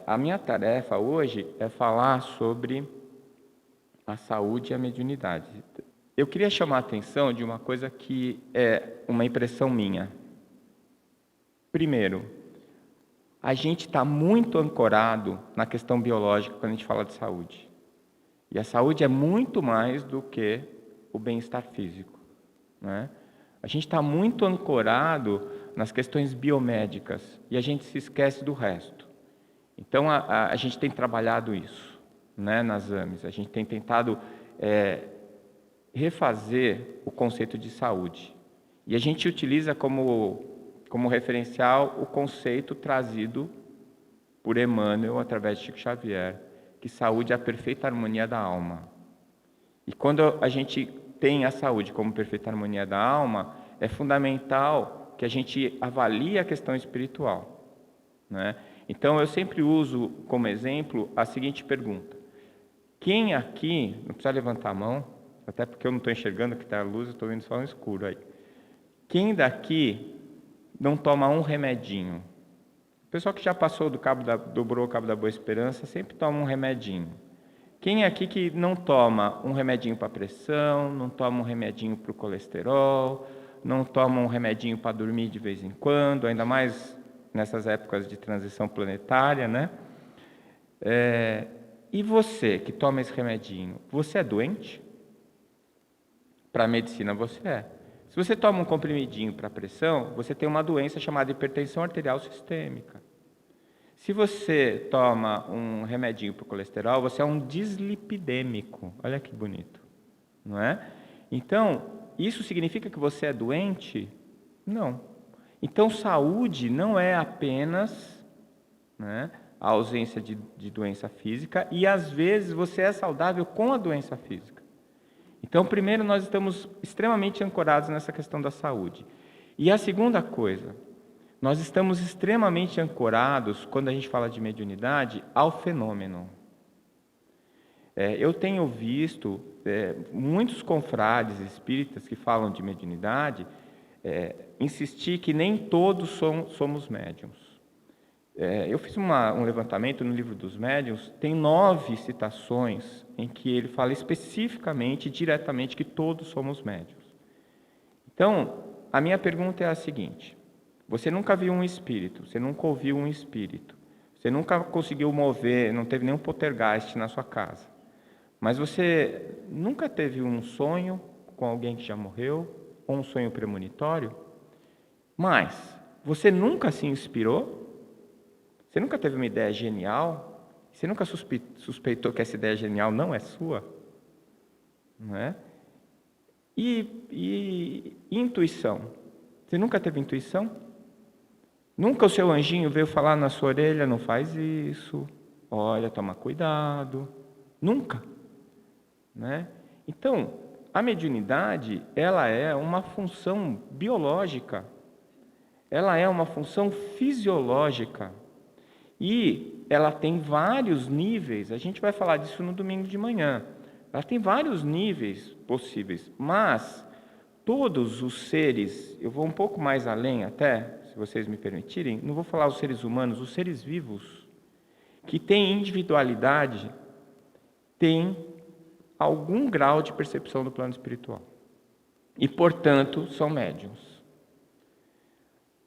A minha tarefa hoje é falar sobre a saúde e a mediunidade. Eu queria chamar a atenção de uma coisa que é uma impressão minha. Primeiro, a gente está muito ancorado na questão biológica quando a gente fala de saúde. E a saúde é muito mais do que o bem-estar físico, né? A gente está muito ancorado nas questões biomédicas e a gente se esquece do resto. Então, a gente tem trabalhado isso, né, nas AMEs. A gente tem tentado refazer o conceito de saúde. E a gente utiliza como referencial o conceito trazido por Emmanuel através de Chico Xavier, que saúde é a perfeita harmonia da alma. E quando a gente tem a saúde como perfeita harmonia da alma, é fundamental que a gente avalie a questão espiritual, né? Então, eu sempre uso como exemplo a seguinte pergunta. Quem aqui, não precisa levantar a mão, até porque eu não estou enxergando que está a luz, eu estou vendo só no escuro aí. Quem daqui não toma um remedinho? O pessoal que já passou dobrou o cabo da Boa Esperança, sempre toma um remedinho. Quem aqui que não toma um remedinho para pressão, não toma um remedinho para o colesterol, não toma um remedinho para dormir de vez em quando, ainda mais nessas épocas de transição planetária, né? E você que toma esse remedinho, você é doente? Para a medicina você é. Se você toma um comprimidinho para pressão, você tem uma doença chamada hipertensão arterial sistêmica. Se você toma um remedinho para o colesterol, você é um dislipidêmico. Olha que bonito, não é? Então, isso significa que você é doente? Não. Então, saúde não é apenas, né, a ausência de doença física, e às vezes você é saudável com a doença física. Então, primeiro, nós estamos extremamente ancorados nessa questão da saúde. E a segunda coisa, nós estamos extremamente ancorados, quando a gente fala de mediunidade, ao fenômeno. Eu tenho visto muitos confrades espíritas que falam de mediunidade insistir que nem todos somos médiuns. Eu fiz um levantamento no livro dos médiuns, tem 9 citações em que ele fala especificamente, diretamente, que todos somos médiuns. Então, a minha pergunta é a seguinte: você nunca viu um espírito, você nunca ouviu um espírito, você nunca conseguiu mover, não teve nenhum poltergeist na sua casa, mas você nunca teve um sonho com alguém que já morreu, ou um sonho premonitório? Mas você nunca se inspirou? Você nunca teve uma ideia genial? Você nunca suspeitou que essa ideia genial não é sua? Não é? E intuição? Você nunca teve intuição? Nunca o seu anjinho veio falar na sua orelha, não faz isso, olha, toma cuidado? Nunca, né? Então, a mediunidade, ela é uma função biológica, ela é uma função fisiológica, e ela tem vários níveis. A gente vai falar disso no domingo de manhã. Ela tem vários níveis possíveis, mas todos os seres, eu vou um pouco mais além até, se vocês me permitirem, não vou falar os seres humanos, os seres vivos, que têm individualidade, têm algum grau de percepção do plano espiritual. E, portanto, são médiuns.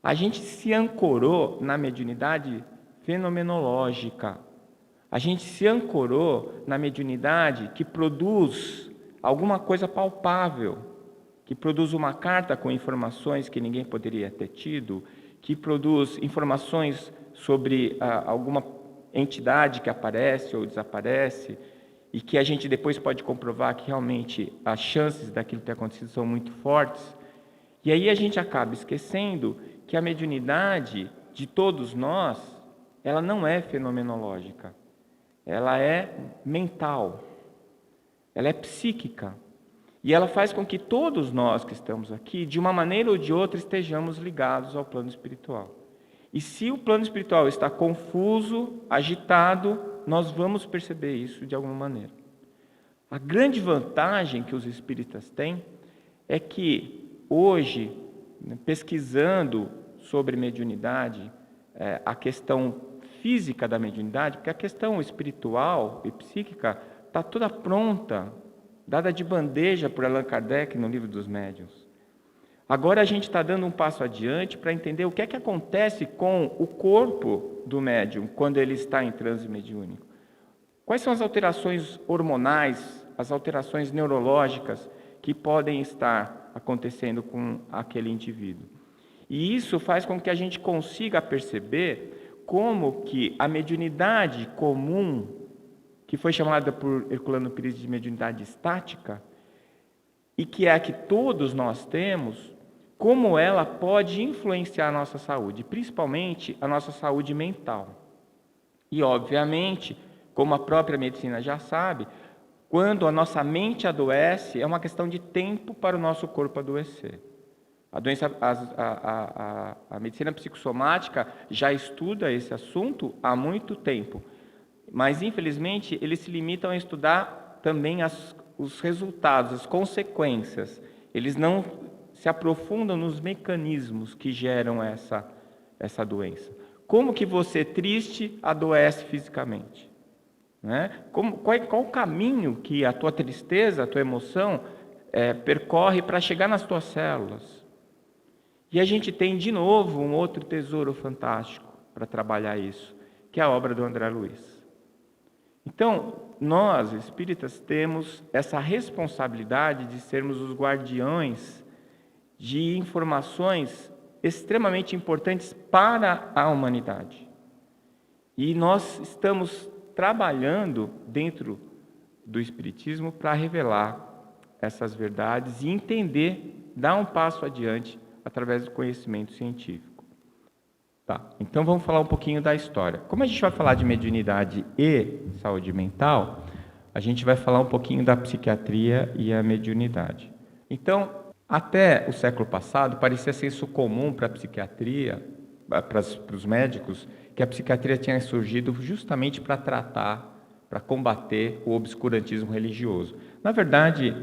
A gente se ancorou na mediunidade fenomenológica. A gente se ancorou na mediunidade que produz alguma coisa palpável, que produz uma carta com informações que ninguém poderia ter tido, que produz informações sobre alguma entidade que aparece ou desaparece, e que a gente depois pode comprovar que realmente as chances daquilo ter acontecido são muito fortes. E aí a gente acaba esquecendo que a mediunidade de todos nós, ela não é fenomenológica, ela é mental, ela é psíquica, e ela faz com que todos nós que estamos aqui, de uma maneira ou de outra, estejamos ligados ao plano espiritual. E se o plano espiritual está confuso, agitado, nós vamos perceber isso de alguma maneira. A grande vantagem que os espíritas têm é que hoje, pesquisando sobre mediunidade, a questão física da mediunidade, porque a questão espiritual e psíquica está toda pronta, dada de bandeja por Allan Kardec no Livro dos Médiuns. Agora a gente está dando um passo adiante para entender o que é que acontece com o corpo do médium quando ele está em transe mediúnico. Quais são as alterações hormonais, as alterações neurológicas que podem estar acontecendo com aquele indivíduo? E isso faz com que a gente consiga perceber como que a mediunidade comum, que foi chamada por Herculano Pires de mediunidade estática, e que é a que todos nós temos, como ela pode influenciar a nossa saúde, principalmente a nossa saúde mental. E, obviamente, como a própria medicina já sabe, quando a nossa mente adoece, é uma questão de tempo para o nosso corpo adoecer. A medicina psicossomática já estuda esse assunto há muito tempo, mas, infelizmente, eles se limitam a estudar também os resultados, as consequências. Eles não se aprofundam nos mecanismos que geram essa doença. Como que você, triste, adoece fisicamente? Né? Qual o caminho que a tua tristeza, a tua emoção, percorre para chegar nas tuas células? E a gente tem, de novo, um outro tesouro fantástico para trabalhar isso, que é a obra do André Luiz. Então, nós, espíritas, temos essa responsabilidade de sermos os guardiões de informações extremamente importantes para a humanidade. E nós estamos trabalhando dentro do Espiritismo para revelar essas verdades e entender, dar um passo adiante através do conhecimento científico. Tá, então vamos falar um pouquinho da história. Como a gente vai falar de mediunidade e saúde mental, a gente vai falar um pouquinho da psiquiatria e a mediunidade. Então, até o século passado, parecia senso comum para a psiquiatria, para os médicos, que a psiquiatria tinha surgido justamente para tratar, para combater o obscurantismo religioso. Na verdade,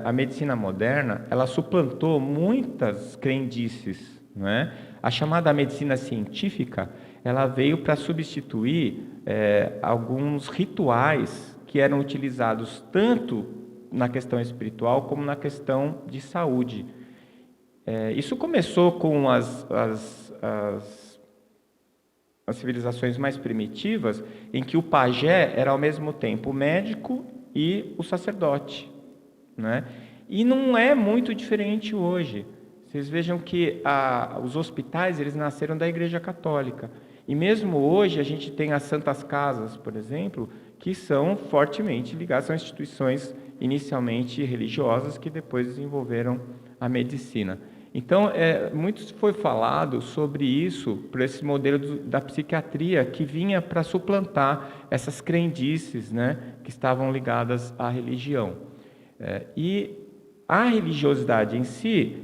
a medicina moderna, ela suplantou muitas crendices, não é? A chamada medicina científica, ela veio para substituir alguns rituais que eram utilizados tanto na questão espiritual como na questão de saúde. Isso começou com as civilizações mais primitivas, em que o pajé era ao mesmo tempo o médico e o sacerdote, né? E não é muito diferente hoje. Vocês vejam que os hospitais, eles nasceram da Igreja Católica. E mesmo hoje a gente tem as Santas Casas, por exemplo, que são fortemente ligadas, são instituições inicialmente religiosas que depois desenvolveram a medicina. Então, muito foi falado sobre isso, por esse modelo da psiquiatria que vinha para suplantar essas crendices, né, que estavam ligadas à religião. E a religiosidade em si,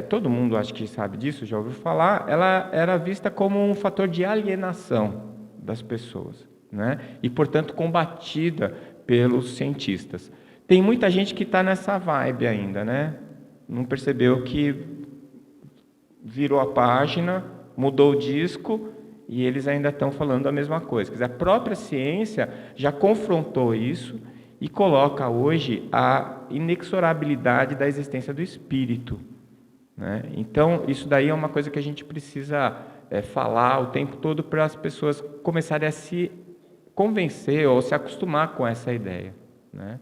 todo mundo acho que sabe disso, já ouviu falar, ela era vista como um fator de alienação das pessoas, né, e, portanto, combatida pelos cientistas. Tem muita gente que está nessa vibe ainda, né? Não percebeu que virou a página, mudou o disco e eles ainda estão falando a mesma coisa. Quer dizer, a própria ciência já confrontou isso e coloca hoje a inexorabilidade da existência do espírito, né? Então, isso daí é uma coisa que a gente precisa falar o tempo todo para as pessoas começarem a se convencer ou se acostumar com essa ideia, né?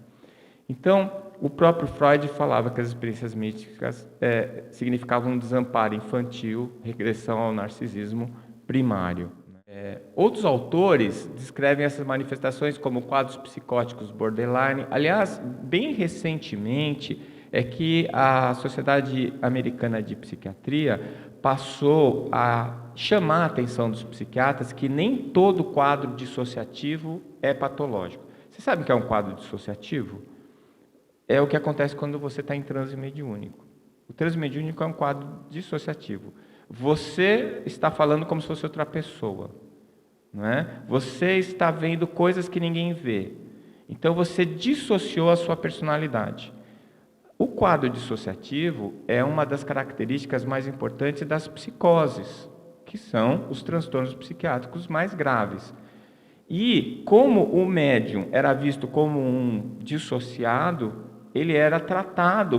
Então, o próprio Freud falava que as experiências místicas significavam um desamparo infantil, regressão ao narcisismo primário. Outros autores descrevem essas manifestações como quadros psicóticos borderline. Aliás, bem recentemente, é que a Sociedade Americana de Psiquiatria passou a chamar a atenção dos psiquiatras que nem todo quadro dissociativo é patológico. Você sabe o que é um quadro dissociativo? É o que acontece quando você está em transe mediúnico. O transe mediúnico é um quadro dissociativo. Você está falando como se fosse outra pessoa, não é? Você está vendo coisas que ninguém vê. Então você dissociou a sua personalidade. O quadro dissociativo é uma das características mais importantes das psicoses, que são os transtornos psiquiátricos mais graves. E como o médium era visto como um dissociado, ele era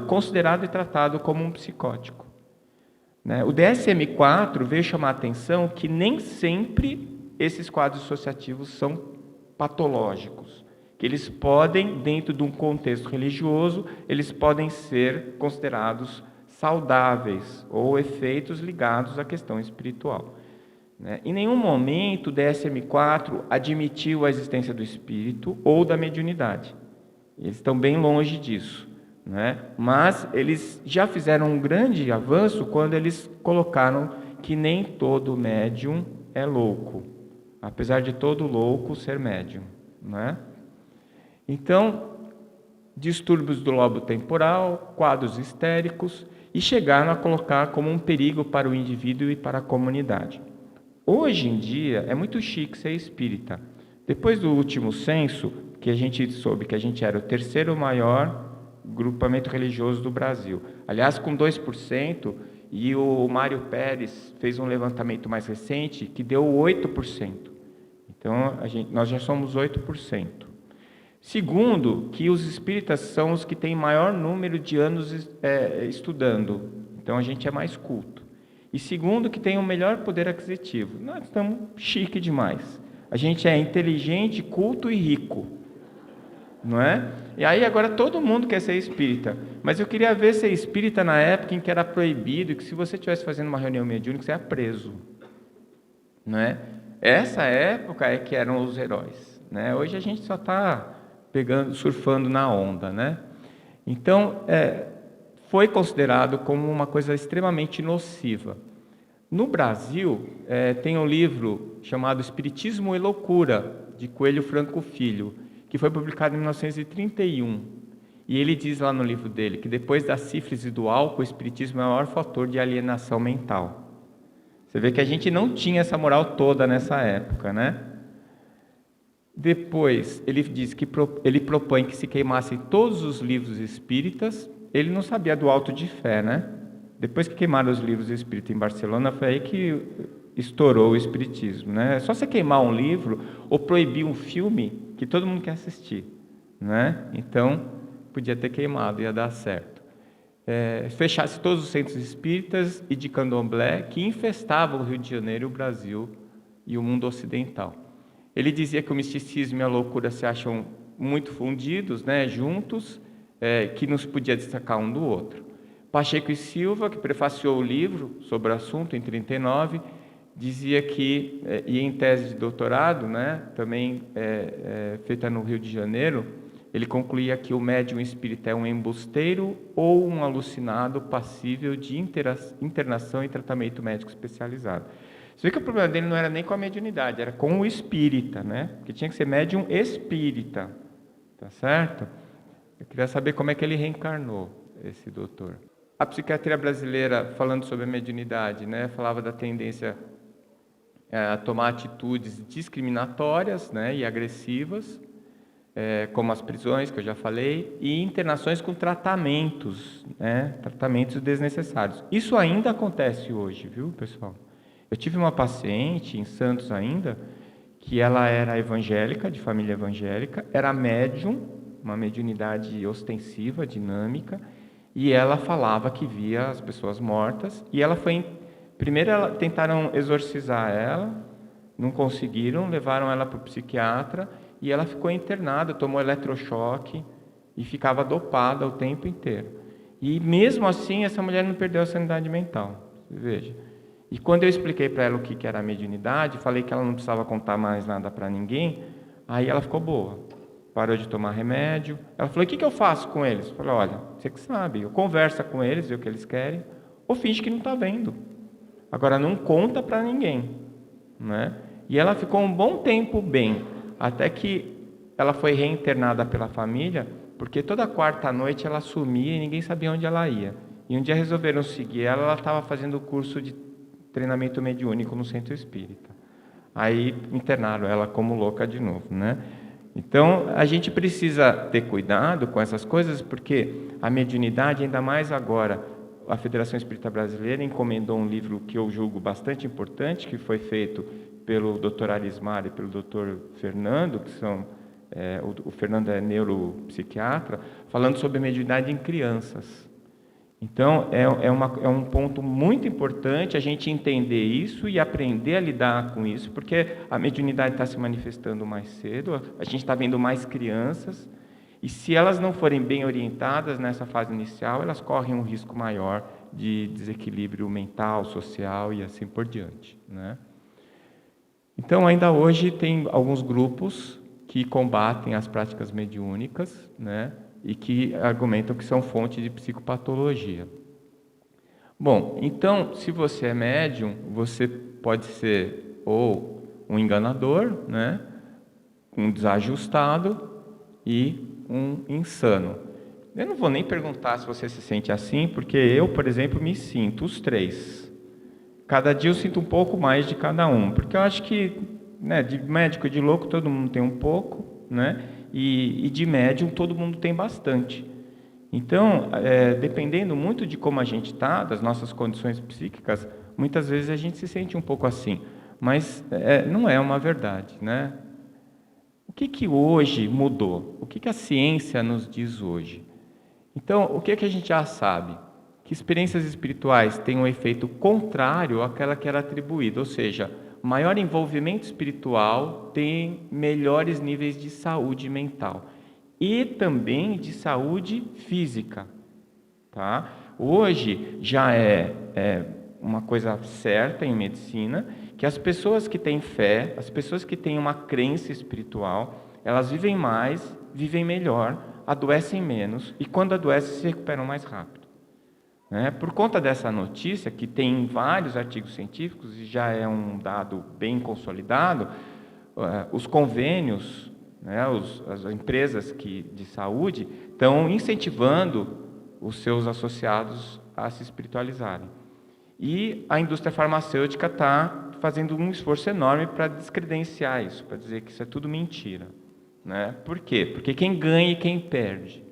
considerado e tratado como um psicótico. O DSM-4 veio chamar a atenção que nem sempre esses quadros dissociativos são patológicos, que eles podem, dentro de um contexto religioso, eles podem ser considerados saudáveis ou efeitos ligados à questão espiritual. Em nenhum momento o DSM-4 admitiu a existência do espírito ou da mediunidade. Eles estão bem longe disso. Mas eles já fizeram um grande avanço quando eles colocaram que nem todo médium é louco, apesar de todo louco ser médium. Então, distúrbios do lobo temporal, quadros histéricos, e chegaram a colocar como um perigo para o indivíduo e para a comunidade. Hoje em dia, é muito chique ser espírita. Depois do último censo, que a gente soube que a gente era o terceiro maior grupamento religioso do Brasil. Aliás, com 2%, e o Mário Pérez fez um levantamento mais recente que deu 8%. Então, nós já somos 8%. Segundo, que os espíritas são os que têm maior número de anos estudando. Então, a gente é mais culto. E segundo, que tem o melhor poder aquisitivo. Nós estamos chique demais. A gente é inteligente, culto e rico. Não é? E aí agora todo mundo quer ser espírita. Mas eu queria ver ser espírita na época em que era proibido, que se você estivesse fazendo uma reunião mediúnica, você era preso. Não é? Essa época é que eram os heróis. Hoje a gente só está surfando na onda. Então, foi considerado como uma coisa extremamente nociva. No Brasil, tem um livro chamado Espiritismo e Loucura, de Coelho Franco Filho, que foi publicado em 1931. E ele diz lá no livro dele que depois da sífilis e do álcool, o espiritismo é o maior fator de alienação mental. Você vê que a gente não tinha essa moral toda nessa época, Depois, ele diz que ele propõe que se queimassem todos os livros espíritas. Ele não sabia do auto de fé, Depois que queimaram os livros espíritas em Barcelona, foi aí que estourou o espiritismo, É só você queimar um livro ou proibir um filme que todo mundo quer assistir, Então, podia ter queimado, ia dar certo. Fechasse todos os centros espíritas e de candomblé que infestavam o Rio de Janeiro, o Brasil e o mundo ocidental. Ele dizia que o misticismo e a loucura se acham muito fundidos, juntos, que não se podia destacar um do outro. Pacheco e Silva, que prefaciou o livro sobre o assunto em 1939, dizia que, e em tese de doutorado, também feita no Rio de Janeiro, ele concluía que o médium espírita é um embusteiro ou um alucinado passível de internação e tratamento médico especializado. Você vê que o problema dele não era nem com a mediunidade, era com o espírita, Porque tinha que ser médium espírita, tá certo? Eu queria saber como é que ele reencarnou, esse doutor. A psiquiatria brasileira, falando sobre a mediunidade, falava da tendência a tomar atitudes discriminatórias, e agressivas, como as prisões, que eu já falei, e internações com tratamentos, tratamentos desnecessários. Isso ainda acontece hoje, viu, pessoal? Eu tive uma paciente em Santos ainda, que ela era evangélica, de família evangélica, era médium, uma mediunidade ostensiva, dinâmica, e ela falava que via as pessoas mortas, e ela foi... Primeiro tentaram exorcizar ela, não conseguiram, levaram ela para o psiquiatra, e ela ficou internada, tomou eletrochoque, e ficava dopada o tempo inteiro. E mesmo assim, essa mulher não perdeu a sanidade mental, veja. E quando eu expliquei para ela o que era a mediunidade, falei que ela não precisava contar mais nada para ninguém, aí ela ficou boa. Parou de tomar remédio. Ela falou, o que eu faço com eles? Eu falei, olha, você que sabe, eu converso com eles, vê o que eles querem, ou finge que não está vendo. Agora, não conta para ninguém. E ela ficou um bom tempo bem, até que ela foi reinternada pela família, porque toda quarta noite ela sumia e ninguém sabia onde ela ia. E um dia resolveram seguir ela, ela estava fazendo o curso de treinamento mediúnico no centro espírita. Aí internaram ela como louca de novo, Então, a gente precisa ter cuidado com essas coisas, porque a mediunidade, ainda mais agora, a Federação Espírita Brasileira encomendou um livro que eu julgo bastante importante, que foi feito pelo Dr. Arismar e pelo Dr. Fernando, que são, o Fernando é neuropsiquiatra, falando sobre mediunidade em crianças. Então, é um ponto muito importante a gente entender isso e aprender a lidar com isso, porque a mediunidade está se manifestando mais cedo, a gente está vendo mais crianças, e se elas não forem bem orientadas nessa fase inicial, elas correm um risco maior de desequilíbrio mental, social e assim por diante, né? Então, ainda hoje, tem alguns grupos que combatem as práticas mediúnicas, né? E que argumentam que são fonte de psicopatologia. Bom, então, se você é médium, você pode ser ou um enganador, né? Um desajustado e um insano. Eu não vou nem perguntar se você se sente assim, porque eu, por exemplo, me sinto os três. Cada dia eu sinto um pouco mais de cada um, porque eu acho que, né, de médico e de louco todo mundo tem um pouco, né? E de médium todo mundo tem bastante. Então, dependendo muito de como a gente está, das nossas condições psíquicas, muitas vezes a gente se sente um pouco assim, mas não é uma verdade, né? O que hoje mudou? O que a ciência nos diz hoje? Então, o que a gente já sabe? Que experiências espirituais têm um efeito contrário àquela que era atribuída, ou seja, maior envolvimento espiritual tem melhores níveis de saúde mental e também de saúde física, tá? Hoje já é uma coisa certa em medicina que as pessoas que têm fé, as pessoas que têm uma crença espiritual, elas vivem mais, vivem melhor, adoecem menos e quando adoecem se recuperam mais rápido. Por conta dessa notícia, que tem vários artigos científicos e já é um dado bem consolidado, os convênios, as empresas de saúde estão incentivando os seus associados a se espiritualizarem. E a indústria farmacêutica está fazendo um esforço enorme para descredenciar isso, para dizer que isso é tudo mentira. Por quê? Porque quem ganha e quem perde.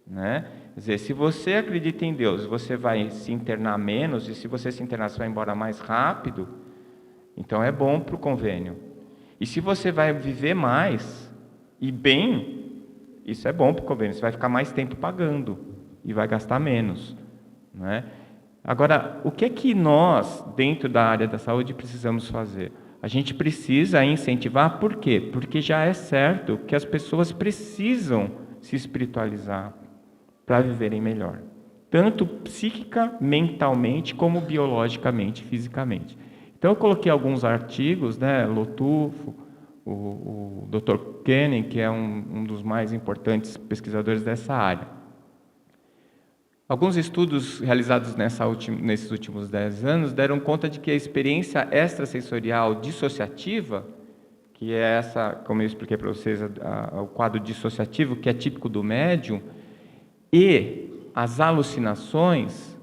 Quer dizer, se você acredita em Deus, você vai se internar menos, e se você se internar, você vai embora mais rápido, então é bom para o convênio. E se você vai viver mais e bem, isso é bom para o convênio, você vai ficar mais tempo pagando e vai gastar menos. Agora, o que é que nós, dentro da área da saúde, precisamos fazer? A gente precisa incentivar, por quê? Porque já é certo que as pessoas precisam se espiritualizar para viverem melhor, tanto psíquica, mentalmente, como biologicamente, fisicamente. Então eu coloquei alguns artigos, Lotufo, o Dr. Kennan, que é um dos mais importantes pesquisadores dessa área. Alguns estudos realizados nesses últimos 10 anos deram conta de que a experiência extrasensorial dissociativa, que é essa, como eu expliquei para vocês, o quadro dissociativo, que é típico do médium, e as alucinações,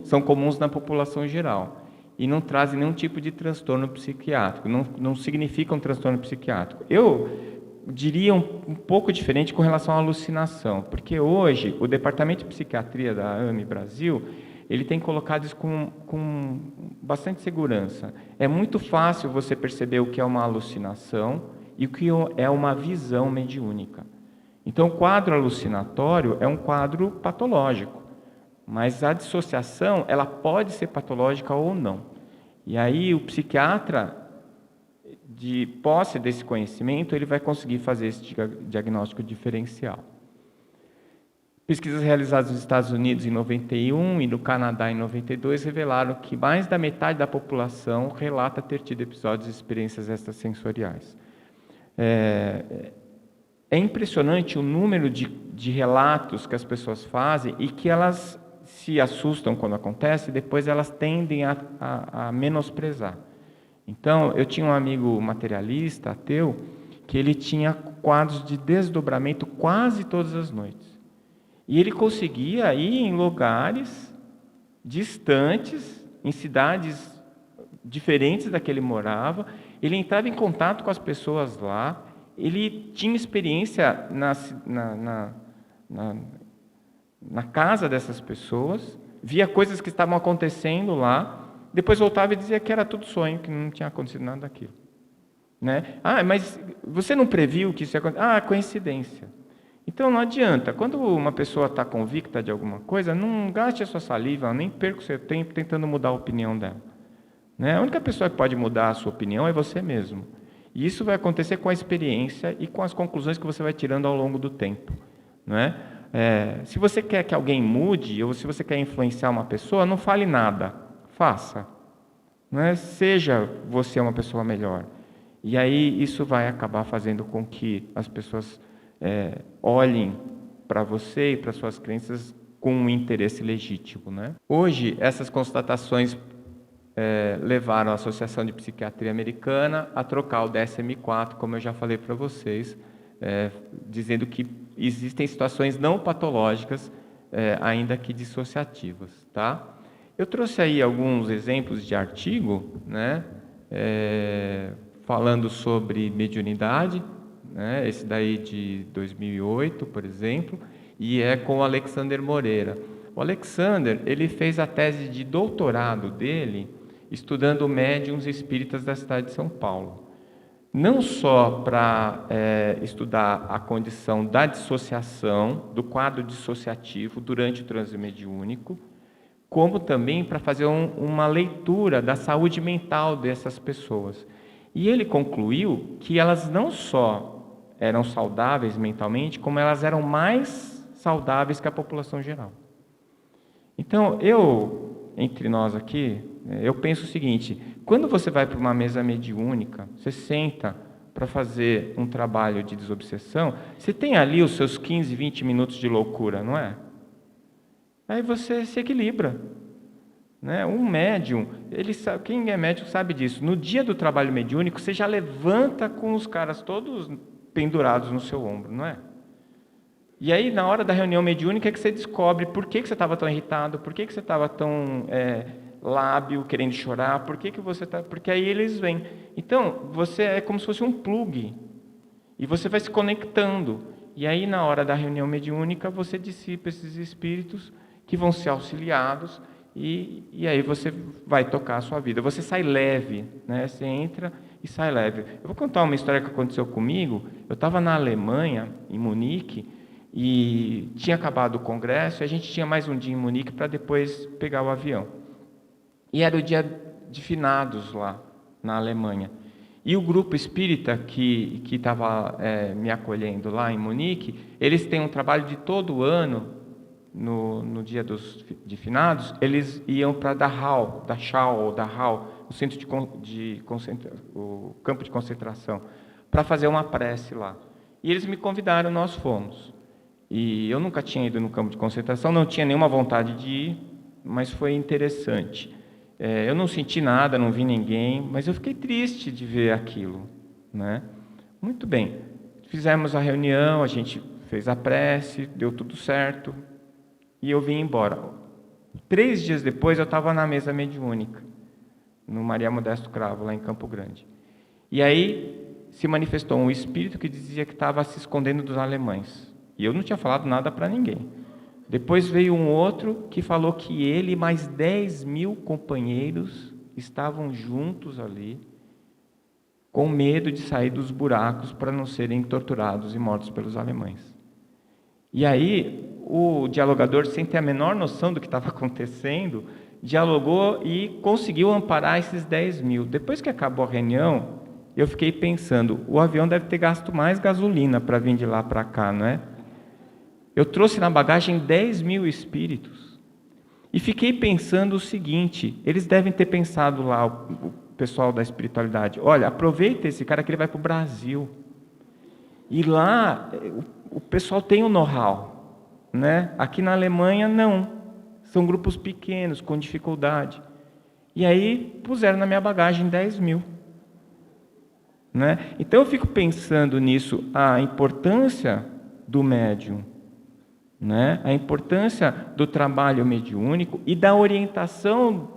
são comuns na população geral e não trazem nenhum tipo de transtorno psiquiátrico, não significam transtorno psiquiátrico. Eu diria um pouco diferente com relação à alucinação, porque hoje o Departamento de Psiquiatria da AME Brasil, ele tem colocado isso com bastante segurança. É muito fácil você perceber o que é uma alucinação e o que é uma visão mediúnica. Então, o quadro alucinatório é um quadro patológico, mas a dissociação, ela pode ser patológica ou não. E aí, o psiquiatra, de posse desse conhecimento, ele vai conseguir fazer esse diagnóstico diferencial. Pesquisas realizadas nos Estados Unidos em 91 e no Canadá em 92 revelaram que mais da metade da população relata ter tido episódios de experiências extrasensoriais. É impressionante o número de relatos que as pessoas fazem e que elas se assustam quando acontece, e depois elas tendem a menosprezar. Então, eu tinha um amigo materialista, ateu, que ele tinha quadros de desdobramento quase todas as noites. E ele conseguia ir em lugares distantes, em cidades diferentes da que ele morava, ele entrava em contato com as pessoas lá, ele tinha experiência na casa dessas pessoas, via coisas que estavam acontecendo lá, depois voltava e dizia que era tudo sonho, que não tinha acontecido nada daquilo. Né? Ah, mas você não previu que isso ia acontecer? Ah, coincidência. Então não adianta. Quando uma pessoa está convicta de alguma coisa, não gaste a sua saliva, nem perca o seu tempo tentando mudar a opinião dela. Né? A única pessoa que pode mudar a sua opinião é você mesmo. E isso vai acontecer com a experiência e com as conclusões que você vai tirando ao longo do tempo. Né? Se você quer que alguém mude, ou se você quer influenciar uma pessoa, não fale nada. Faça. Né? Seja você uma pessoa melhor. E aí isso vai acabar fazendo com que as pessoas olhem para você e para suas crenças com um interesse legítimo. Né? Hoje, essas constatações levaram a Associação de Psiquiatria Americana a trocar o DSM-4, como eu já falei para vocês, dizendo que existem situações não patológicas, ainda que dissociativas. Tá? Eu trouxe aí alguns exemplos de artigo, né, falando sobre mediunidade, né, esse daí de 2008, por exemplo, e é com o Alexander Moreira. O Alexander, ele fez a tese de doutorado dele estudando médiuns espíritas da cidade de São Paulo. Não só para estudar a condição da dissociação, do quadro dissociativo durante o transe mediúnico, como também para fazer uma leitura da saúde mental dessas pessoas. E ele concluiu que elas não só eram saudáveis mentalmente, como elas eram mais saudáveis que a população geral. Então, entre nós aqui, eu penso o seguinte: quando você vai para uma mesa mediúnica, você senta para fazer um trabalho de desobsessão, você tem ali os seus 15, 20 minutos de loucura, não é? Aí você se equilibra. Né? Um médium, quem é médium sabe disso. No dia do trabalho mediúnico, você já levanta com os caras todos pendurados no seu ombro, não é? E aí, na hora da reunião mediúnica, é que você descobre por que você estava tão irritado, por que você estava tão lábil, querendo chorar, por que você está... Porque aí eles vêm. Então, você é como se fosse um plug. E você vai se conectando. E aí, na hora da reunião mediúnica, você dissipa esses espíritos que vão ser auxiliados e aí você vai tocar a sua vida. Você sai leve, né? Você entra e sai leve. Eu vou contar uma história que aconteceu comigo. Eu estava na Alemanha, em Munique, e tinha acabado o congresso, e a gente tinha mais um dia em Munique para depois pegar o avião. E era o dia de finados lá, na Alemanha. E o grupo espírita que estava me acolhendo lá em Munique, eles têm um trabalho de todo ano, no dia de finados, eles iam para Dachau, o centro o campo de concentração, para fazer uma prece lá. E eles me convidaram, nós fomos. E eu nunca tinha ido no campo de concentração, não tinha nenhuma vontade de ir, mas foi interessante. Eu não senti nada, não vi ninguém, mas eu fiquei triste de ver aquilo. Né? Muito bem, fizemos a reunião, a gente fez a prece, deu tudo certo, e eu vim embora. 3 dias depois, eu estava na mesa mediúnica, no Maria Modesto Cravo, lá em Campo Grande. E aí se manifestou um espírito que dizia que estava se escondendo dos alemães. E eu não tinha falado nada para ninguém. Depois veio um outro que falou que ele e mais 10.000 companheiros estavam juntos ali, com medo de sair dos buracos para não serem torturados e mortos pelos alemães. E aí o dialogador, sem ter a menor noção do que estava acontecendo, dialogou e conseguiu amparar esses 10.000. Depois que acabou a reunião, eu fiquei pensando, o avião deve ter gasto mais gasolina para vir de lá para cá, não é? Eu trouxe na bagagem 10.000 espíritos. E fiquei pensando o seguinte, eles devem ter pensado lá, o pessoal da espiritualidade, olha, aproveita esse cara que ele vai para o Brasil. E lá, o pessoal tem o know-how, né? Aqui na Alemanha, não. São grupos pequenos, com dificuldade. E aí, puseram na minha bagagem 10.000. Né? Então, eu fico pensando nisso, a importância do médium, né? A importância do trabalho mediúnico e da orientação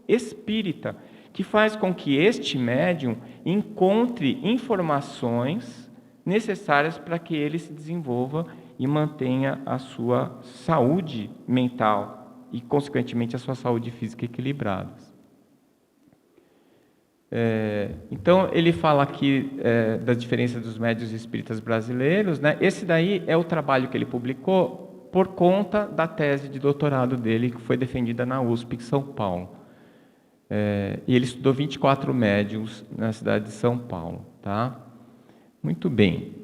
espírita, que faz com que este médium encontre informações necessárias para que ele se desenvolva e mantenha a sua saúde mental e, consequentemente, a sua saúde física equilibradas. Então, ele fala aqui das diferenças dos médiuns espíritas brasileiros, né? Esse daí é o trabalho que ele publicou por conta da tese de doutorado dele, que foi defendida na USP, em São Paulo. E ele estudou 24 médiuns na cidade de São Paulo. Tá? Muito bem.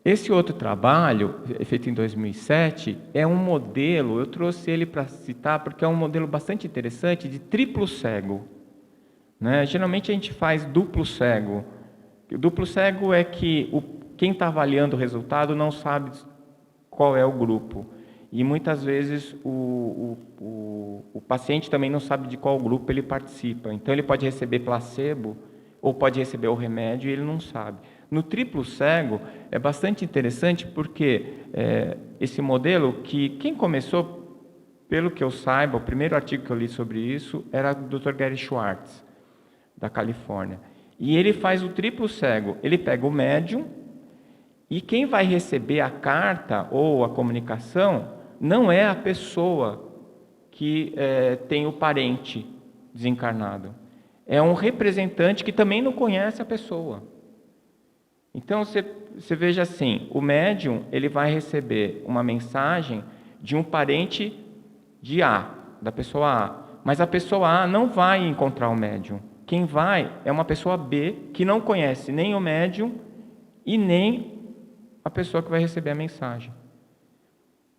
Esse outro trabalho, feito em 2007, é um modelo, eu trouxe ele para citar, porque é um modelo bastante interessante de triplo cego. Né? Geralmente a gente faz duplo cego. O duplo cego é que quem está avaliando o resultado não sabe qual é o grupo. E muitas vezes o paciente também não sabe de qual grupo ele participa. Então ele pode receber placebo ou pode receber o remédio e ele não sabe. No triplo cego é bastante interessante porque esse modelo que quem começou, pelo que eu saiba, o primeiro artigo que eu li sobre isso era do Dr. Gary Schwartz, da Califórnia. E ele faz o triplo cego. Ele pega o médium e quem vai receber a carta ou a comunicação não é a pessoa que tem o parente desencarnado. É um representante que também não conhece a pessoa. Então, você veja assim, o médium ele vai receber uma mensagem de um parente de A, da pessoa A. Mas a pessoa A não vai encontrar o médium. Quem vai é uma pessoa B que não conhece nem o médium e nem a pessoa que vai receber a mensagem.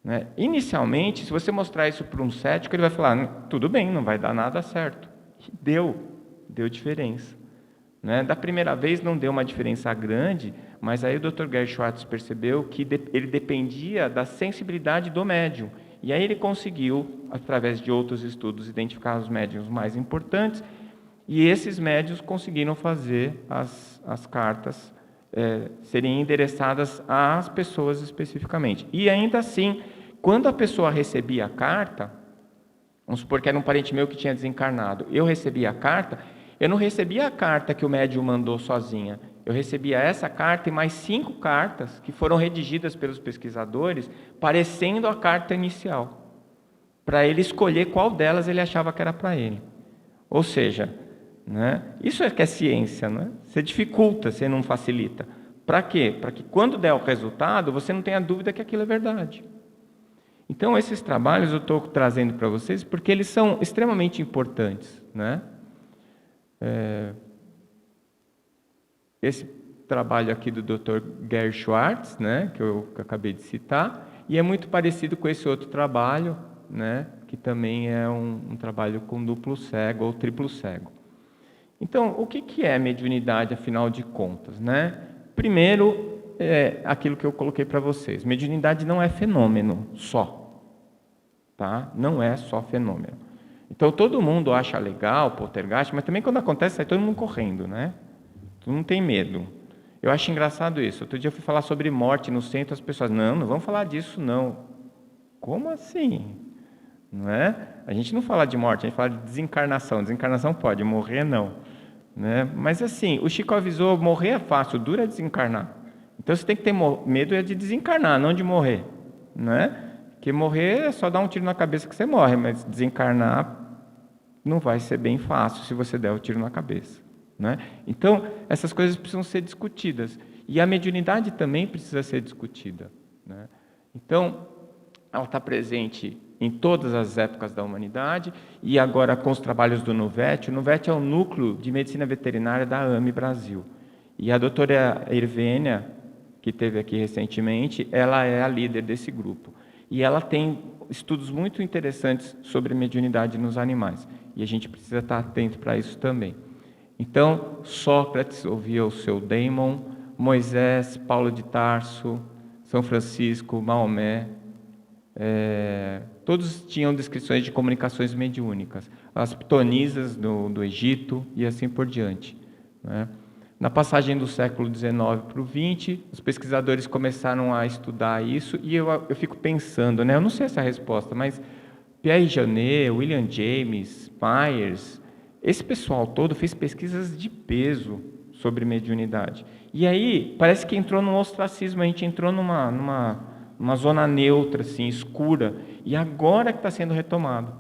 Né? Inicialmente, se você mostrar isso para um cético, ele vai falar, tudo bem, não vai dar nada certo. Deu diferença. Né? Da primeira vez não deu uma diferença grande, mas aí o Dr. Gary Schwartz percebeu que ele dependia da sensibilidade do médium. E aí ele conseguiu, através de outros estudos, identificar os médiums mais importantes, e esses médiums conseguiram fazer as cartas serem endereçadas às pessoas especificamente. E ainda assim, quando a pessoa recebia a carta, vamos supor que era um parente meu que tinha desencarnado, eu recebia a carta, eu não recebia a carta que o médium mandou sozinha, eu recebia essa carta e mais 5 cartas que foram redigidas pelos pesquisadores, parecendo a carta inicial, para ele escolher qual delas ele achava que era para ele. Ou seja, né, isso é que é ciência, né? Você dificulta, você não facilita. Para quê? Para que quando der o resultado, você não tenha dúvida que aquilo é verdade. Então, esses trabalhos eu estou trazendo para vocês porque eles são extremamente importantes, né? Esse trabalho aqui do Dr. Gary Schwartz, né, que eu acabei de citar, e é muito parecido com esse outro trabalho, né, que também é um trabalho com duplo cego ou triplo cego. Então, o que é mediunidade, afinal de contas, né? Primeiro, aquilo que eu coloquei para vocês. Mediunidade não é fenômeno só, tá? Não é só fenômeno. Então, todo mundo acha legal poltergeist, mas também quando acontece, sai todo mundo correndo, né? Todo mundo tem medo. Eu acho engraçado isso. Outro dia eu fui falar sobre morte no centro, as pessoas, não vamos falar disso, não. Como assim? Não é? A gente não fala de morte, a gente fala de desencarnação. Desencarnação pode, morrer não. Né? Mas assim, o Chico avisou, morrer é fácil, duro é desencarnar. Então você tem que ter medo de desencarnar, não de morrer. Não é? Porque morrer é só dar um tiro na cabeça que você morre, mas desencarnar não vai ser bem fácil se você der o tiro na cabeça. Né? Então, essas coisas precisam ser discutidas. E a mediunidade também precisa ser discutida. Né? Então, ela está presente em todas as épocas da humanidade, e agora com os trabalhos do NUVET. O NUVET é o Núcleo de Medicina Veterinária da AME Brasil. E a doutora Irvênia, que esteve aqui recentemente, ela é a líder desse grupo. E ela tem estudos muito interessantes sobre mediunidade nos animais. E a gente precisa estar atento para isso também. Então, Sócrates ouvia o seu daimon, Moisés, Paulo de Tarso, São Francisco, Maomé, todos tinham descrições de comunicações mediúnicas. As pitonisas do Egito e assim por diante. Né? Na passagem do século XIX para o XX, os pesquisadores começaram a estudar isso e eu fico pensando, né? Eu não sei essa resposta, mas Pierre Janet, William James, Myers, esse pessoal todo fez pesquisas de peso sobre mediunidade. E aí, parece que entrou num ostracismo, a gente entrou numa zona neutra, assim, escura, e agora que está sendo retomado,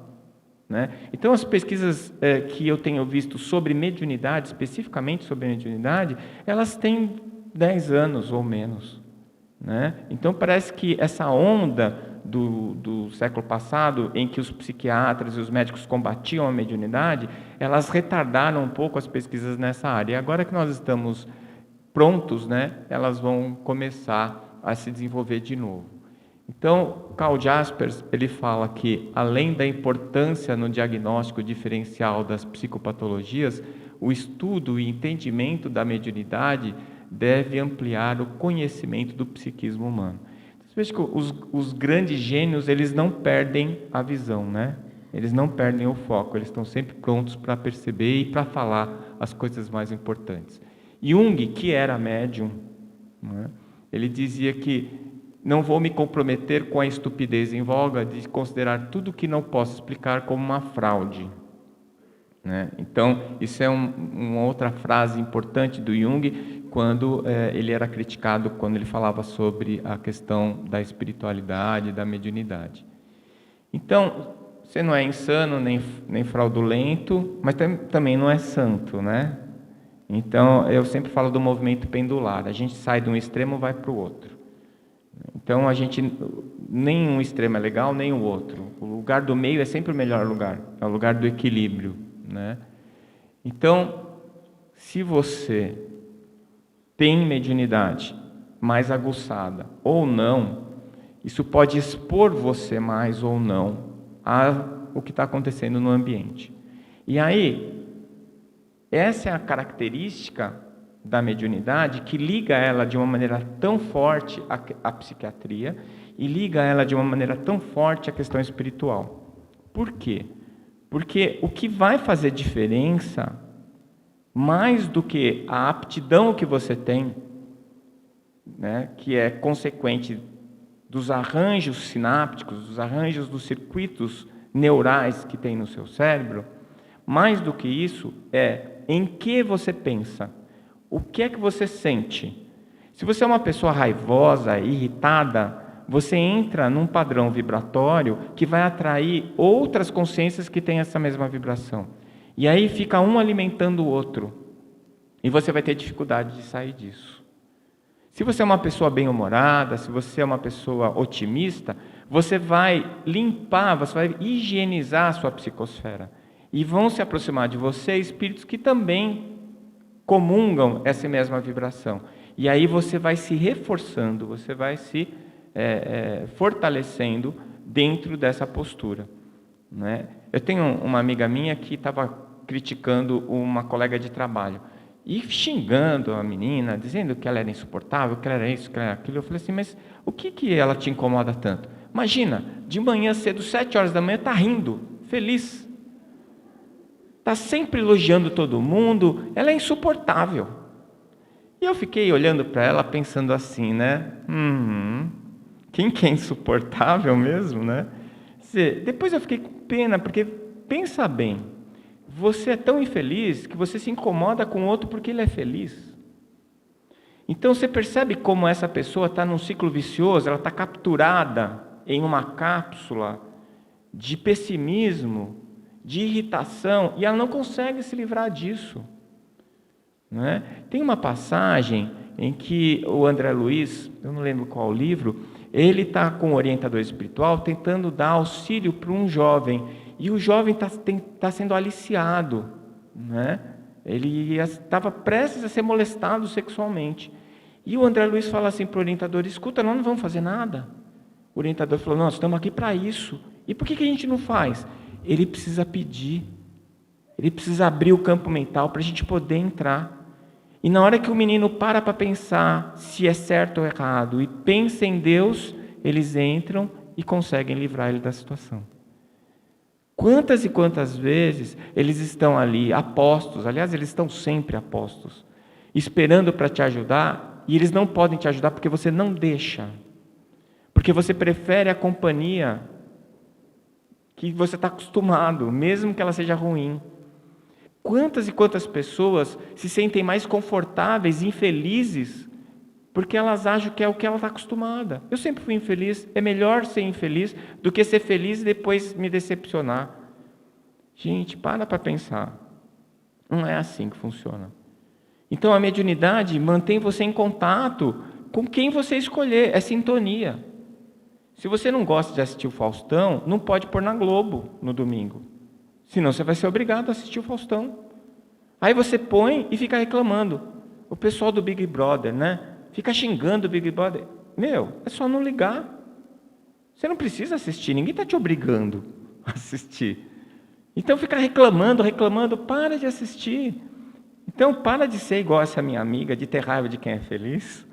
né? Então, as pesquisas que eu tenho visto sobre mediunidade, especificamente sobre mediunidade, elas têm 10 anos ou menos, né? Então, parece que essa onda do século passado, em que os psiquiatras e os médicos combatiam a mediunidade, elas retardaram um pouco as pesquisas nessa área. E agora que nós estamos prontos, né, elas vão começar a se desenvolver de novo. Então, Karl Jaspers, ele fala que, além da importância no diagnóstico diferencial das psicopatologias, o estudo e entendimento da mediunidade deve ampliar o conhecimento do psiquismo humano. Você veja que os grandes gênios, eles não perdem a visão, né? Eles não perdem o foco, eles estão sempre prontos para perceber e para falar as coisas mais importantes. Jung, que era médium, né, ele dizia que não vou me comprometer com a estupidez em voga de considerar tudo que não posso explicar como uma fraude, né? Então, isso é uma outra frase importante do Jung, quando ele era criticado, quando ele falava sobre a questão da espiritualidade, da mediunidade. Então, você não é insano, nem fraudulento, mas também não é santo, né? Então, eu sempre falo do movimento pendular. A gente sai de um extremo e vai para o outro. Então, nem um extremo é legal, nem o outro. O lugar do meio é sempre o melhor lugar. É o lugar do equilíbrio, né? Então, se você tem mediunidade mais aguçada ou não, isso pode expor você mais ou não ao que está acontecendo no ambiente. E aí, essa é a característica da mediunidade que liga ela de uma maneira tão forte à psiquiatria e liga ela de uma maneira tão forte à questão espiritual. Por quê? Porque o que vai fazer diferença, mais do que a aptidão que você tem, né, que é consequente dos arranjos sinápticos, dos arranjos dos circuitos neurais que tem no seu cérebro, mais do que isso é em que você pensa, o que é que você sente. Se você é uma pessoa raivosa, irritada, você entra num padrão vibratório que vai atrair outras consciências que têm essa mesma vibração. E aí fica um alimentando o outro. E você vai ter dificuldade de sair disso. Se você é uma pessoa bem-humorada, se você é uma pessoa otimista, você vai limpar, você vai higienizar a sua psicosfera. E vão se aproximar de você espíritos que também comungam essa mesma vibração. E aí você vai se reforçando, você vai se fortalecendo dentro dessa postura, né? Eu tenho uma amiga minha que estava criticando uma colega de trabalho e xingando a menina, dizendo que ela era insuportável, que ela era isso, que ela era aquilo. Eu falei assim, mas o que ela te incomoda tanto? Imagina, de manhã cedo, 7 horas da manhã, está rindo, feliz. Está sempre elogiando todo mundo, ela é insuportável. E eu fiquei olhando para ela, pensando assim, né? Quem que é insuportável mesmo, né? Depois eu fiquei com pena, porque pensa bem, você é tão infeliz que você se incomoda com o outro porque ele é feliz. Então você percebe como essa pessoa está num ciclo vicioso, ela está capturada em uma cápsula de pessimismo, de irritação, e ela não consegue se livrar disso, né? Tem uma passagem em que o André Luiz, eu não lembro qual livro, ele está com um orientador espiritual tentando dar auxílio para um jovem, e o jovem está sendo aliciado, né? Ele estava prestes a ser molestado sexualmente. E o André Luiz fala assim para o orientador, escuta, nós não vamos fazer nada. O orientador falou, nós estamos aqui para isso. E por que a gente não faz? Ele precisa pedir, ele precisa abrir o campo mental para a gente poder entrar. E na hora que o menino para pensar se é certo ou errado e pensa em Deus, eles entram e conseguem livrar ele da situação. Quantas e quantas vezes eles estão ali, apostos, aliás, eles estão sempre apostos, esperando para te ajudar, e eles não podem te ajudar porque você não deixa, porque você prefere a companhia que você está acostumado, mesmo que ela seja ruim. Quantas e quantas pessoas se sentem mais confortáveis, infelizes, porque elas acham que é o que ela está acostumada. Eu sempre fui infeliz, é melhor ser infeliz do que ser feliz e depois me decepcionar. Gente, para pensar. Não é assim que funciona. Então a mediunidade mantém você em contato com quem você escolher, é sintonia. Se você não gosta de assistir o Faustão, não pode pôr na Globo no domingo. Senão você vai ser obrigado a assistir o Faustão. Aí você põe e fica reclamando. O pessoal do Big Brother, né? Fica xingando o Big Brother. Meu, é só não ligar. Você não precisa assistir, ninguém está te obrigando a assistir. Então fica reclamando, para de assistir. Então para de ser igual essa minha amiga, de ter raiva de quem é feliz.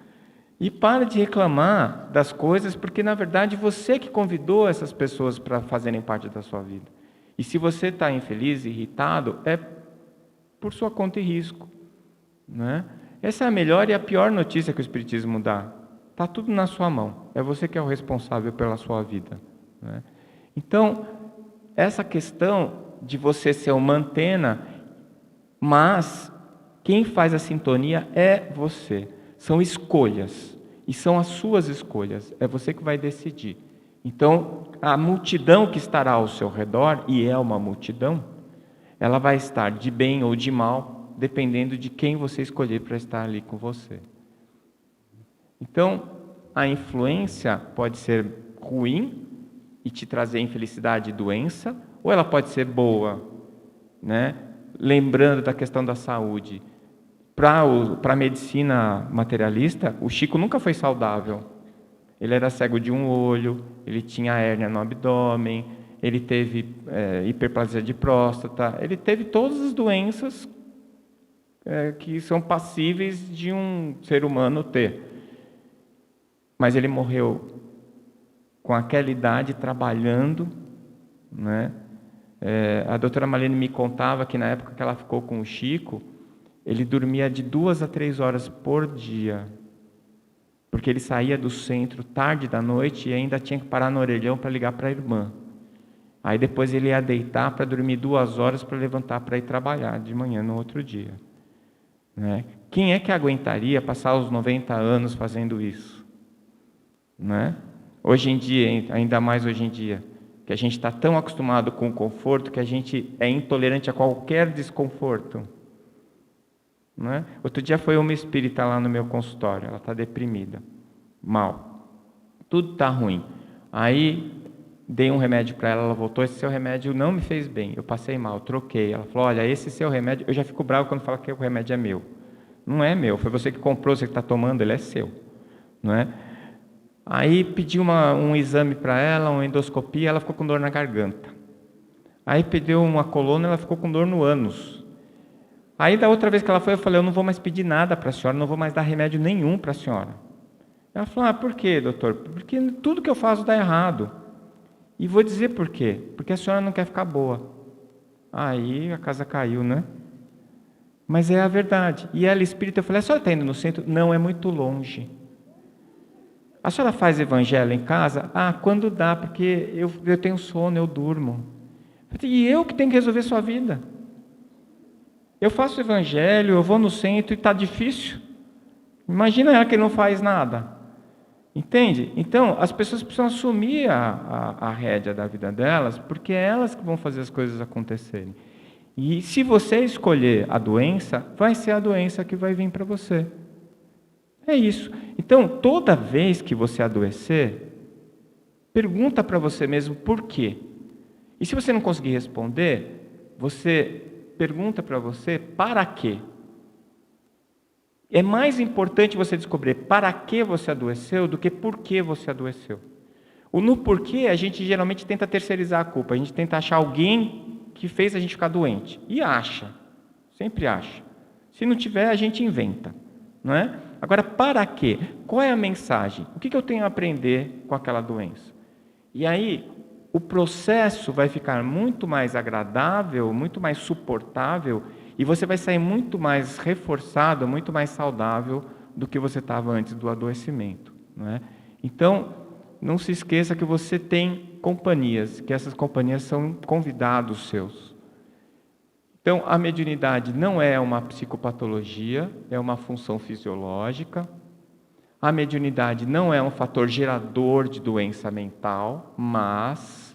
E para de reclamar das coisas, porque na verdade você que convidou essas pessoas para fazerem parte da sua vida. E se você está infeliz, irritado, é por sua conta e risco, né? Essa é a melhor e a pior notícia que o Espiritismo dá. Está tudo na sua mão. É você que é o responsável pela sua vida, né? Então, essa questão de você ser uma antena, mas quem faz a sintonia é você. São escolhas. E são as suas escolhas. É você que vai decidir. Então, a multidão que estará ao seu redor, e é uma multidão, ela vai estar de bem ou de mal, dependendo de quem você escolher para estar ali com você. Então, a influência pode ser ruim e te trazer infelicidade e doença, ou ela pode ser boa, né? Lembrando da questão da saúde. Para a medicina materialista, o Chico nunca foi saudável. Ele era cego de um olho, ele tinha hérnia no abdômen, ele teve hiperplasia de próstata, ele teve todas as doenças que são passíveis de um ser humano ter. Mas ele morreu com aquela idade trabalhando, né? A doutora Marlene me contava que na época que ela ficou com o Chico, ele dormia de 2 a 3 horas por dia, porque ele saía do centro tarde da noite e ainda tinha que parar no orelhão para ligar para a irmã. Aí depois ele ia deitar para dormir 2 horas para levantar para ir trabalhar de manhã no outro dia, né? Quem é que aguentaria passar os 90 anos fazendo isso, né? Hoje em dia, ainda mais hoje em dia, que a gente está tão acostumado com o conforto que a gente é intolerante a qualquer desconforto, né? Outro dia foi uma espírita lá no meu consultório, ela está deprimida, mal, tudo está ruim. Aí dei um remédio para ela voltou, esse seu remédio não me fez bem, eu passei mal, troquei. Ela falou, olha, esse seu remédio, eu já fico bravo quando fala que o remédio é meu. Não é meu, foi você que comprou, você que está tomando, ele é seu, não é? Aí pedi um exame para ela, uma endoscopia, ela ficou com dor na garganta. Aí pediu uma coluna, ela ficou com dor no ânus. Aí da outra vez que ela foi, eu falei, eu não vou mais pedir nada para a senhora, não vou mais dar remédio nenhum para a senhora. Ela falou, por quê, doutor? Porque tudo que eu faço dá errado. E vou dizer por quê. Porque a senhora não quer ficar boa. Aí a casa caiu, né? Mas é a verdade. E ela, espírita, eu falei, a senhora está indo no centro? Não, é muito longe. A senhora faz evangelho em casa? Quando dá, porque eu tenho sono, eu durmo. E eu que tenho que resolver sua vida. Eu faço evangelho, eu vou no centro e está difícil. Imagina ela que não faz nada. Entende? Então, as pessoas precisam assumir a rédea da vida delas, porque é elas que vão fazer as coisas acontecerem. E se você escolher a doença, vai ser a doença que vai vir para você. É isso. Então, toda vez que você adoecer, pergunta para você mesmo por quê. E se você não conseguir responder, você pergunta para você para quê. É mais importante você descobrir para que você adoeceu do que por que você adoeceu. No porquê, a gente geralmente tenta terceirizar a culpa. A gente tenta achar alguém que fez a gente ficar doente. E acha. Sempre acha. Se não tiver, a gente inventa. Não é? Agora, para quê? Qual é a mensagem? O que eu tenho a aprender com aquela doença? E aí, o processo vai ficar muito mais agradável, muito mais suportável, e você vai sair muito mais reforçado, muito mais saudável do que você estava antes do adoecimento, não é? Então, não se esqueça que você tem companhias, que essas companhias são convidados seus. Então, a mediunidade não é uma psicopatologia, é uma função fisiológica. A mediunidade não é um fator gerador de doença mental, mas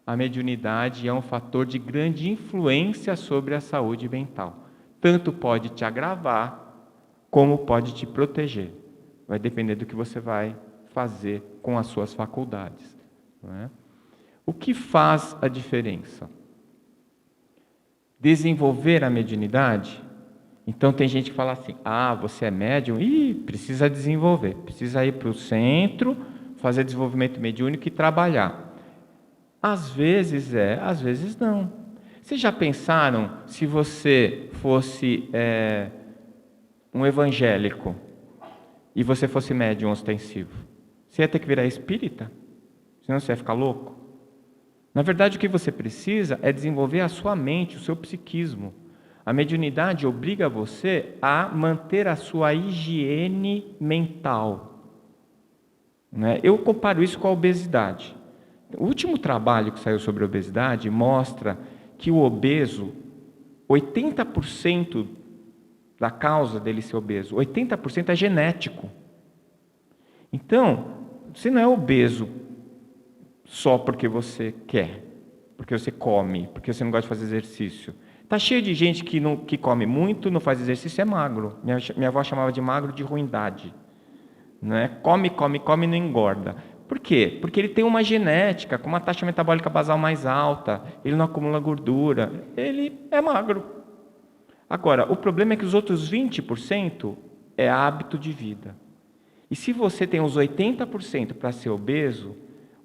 a mediunidade é um fator de grande influência sobre a saúde mental. Tanto pode te agravar, como pode te proteger. Vai depender do que você vai fazer com as suas faculdades. Não é? O que faz a diferença? Desenvolver a mediunidade? Então tem gente que fala assim, você é médium? Precisa desenvolver, precisa ir para o centro, fazer desenvolvimento mediúnico e trabalhar. Às vezes às vezes não. Vocês já pensaram se você fosse um evangélico e você fosse médium ostensivo? Você ia ter que virar espírita? Senão você ia ficar louco? Na verdade, o que você precisa é desenvolver a sua mente, o seu psiquismo. A mediunidade obriga você a manter a sua higiene mental. Né? Eu comparo isso com a obesidade. O último trabalho que saiu sobre a obesidade mostra que o obeso, 80% da causa dele ser obeso, 80% é genético. Então, você não é obeso só porque você quer, porque você come, porque você não gosta de fazer exercício. Está cheio de gente que come muito, não faz exercício, é magro. Minha avó chamava de magro de ruindade. Né? Come e não engorda. Por quê? Porque ele tem uma genética, com uma taxa metabólica basal mais alta, ele não acumula gordura, ele é magro. Agora, o problema é que os outros 20% é hábito de vida. E se você tem os 80% para ser obeso,